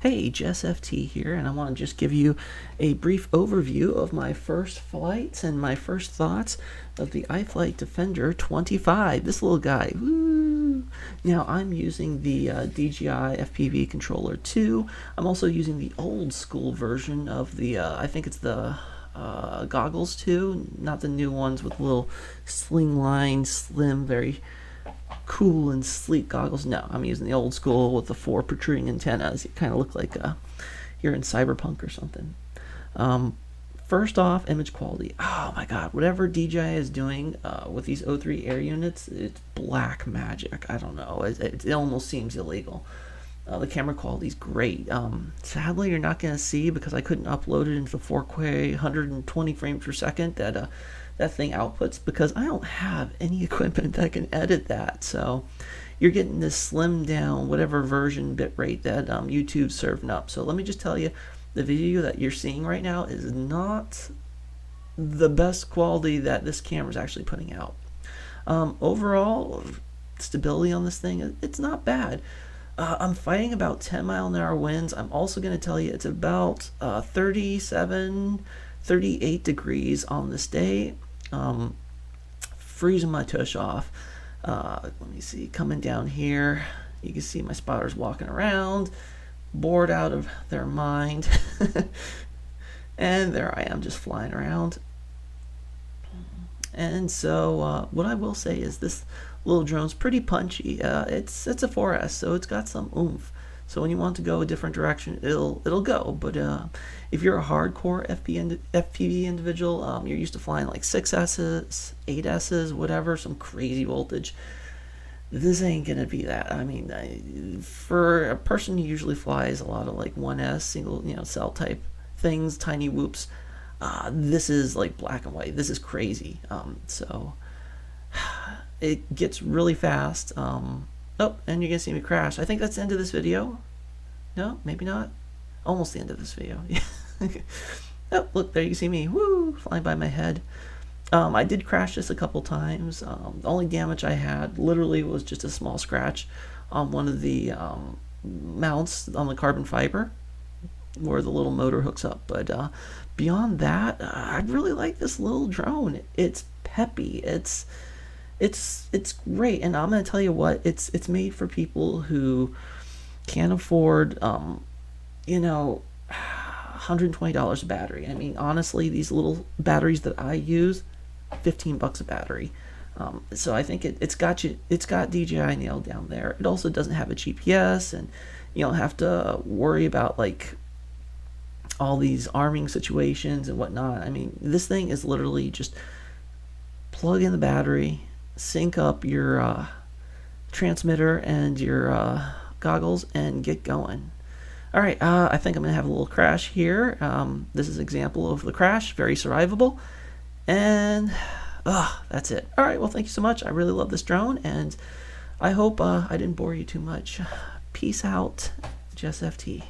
Hey, JessFT here, and I want to just give you a brief overview of my first flights and my first thoughts of the iFlight Defender 25. This little guy, woo! Now, I'm using the DJI FPV controller 2. I'm also using the old school version of the, I think it's the goggles too, not the new ones with little sling line, slim, very cool and sleek goggles. No, I'm using the old school with the 4 protruding antennas. You kind of look like you're in Cyberpunk or something. First off, image quality. Oh my god, whatever DJI is doing with these O3 air units, it's black magic. I don't know, it almost seems illegal. The camera quality is great. Sadly, you're not going to see, because I couldn't upload it into 4K 120 frames per second that thing outputs, because I don't have any equipment that can edit that. So you're getting this slimmed down whatever version bitrate that YouTube's serving up. So let me just tell you, the video that you're seeing right now is not the best quality that this camera is actually putting out. Overall stability on this thing, it's not bad. I'm fighting about 10-mile-an-hour winds. I'm also going to tell you it's about 37, 38 degrees on this day. Freezing my tush off. Let me see, coming down here, you can see my spotters walking around, bored out of their mind. And there I am, just flying around. And so what I will say is this little drone's pretty punchy. It's a 4S, so it's got some oomph. So when you want to go a different direction, it'll go. But if you're a hardcore FPV individual, you're used to flying like 6Ss, 8Ss, whatever, some crazy voltage, this ain't gonna be that. I mean, for a person who usually flies a lot of like 1S single, cell type things, tiny whoops, this is like black and white. This is crazy. So it gets really fast. Oh, and you're gonna see me crash. I think that's the end of this video. No, maybe not. Almost the end of this video. Oh, look, there you can see me, woo, flying by my head. I did crash this a couple times. The only damage I had literally was just a small scratch on one of the mounts on the carbon fiber where the little motor hooks up. But beyond that, I really like this little drone. It's peppy. It's great, and I'm gonna tell you what, it's made for people who can't afford $120 a battery. I mean, honestly, these little batteries that I use, $15 a battery. So I think it's got DJI nailed down there. It also doesn't have a GPS, and you don't have to worry about like all these arming situations and whatnot. I mean, this thing is literally just plug in the battery, sync up your transmitter and your goggles, and get going. All right, I think I'm gonna have a little crash here. This is an example of the crash, very survivable, and that's it. All right, well, thank you so much. I really love this drone, and I hope I didn't bore you too much. Peace out, JessFT.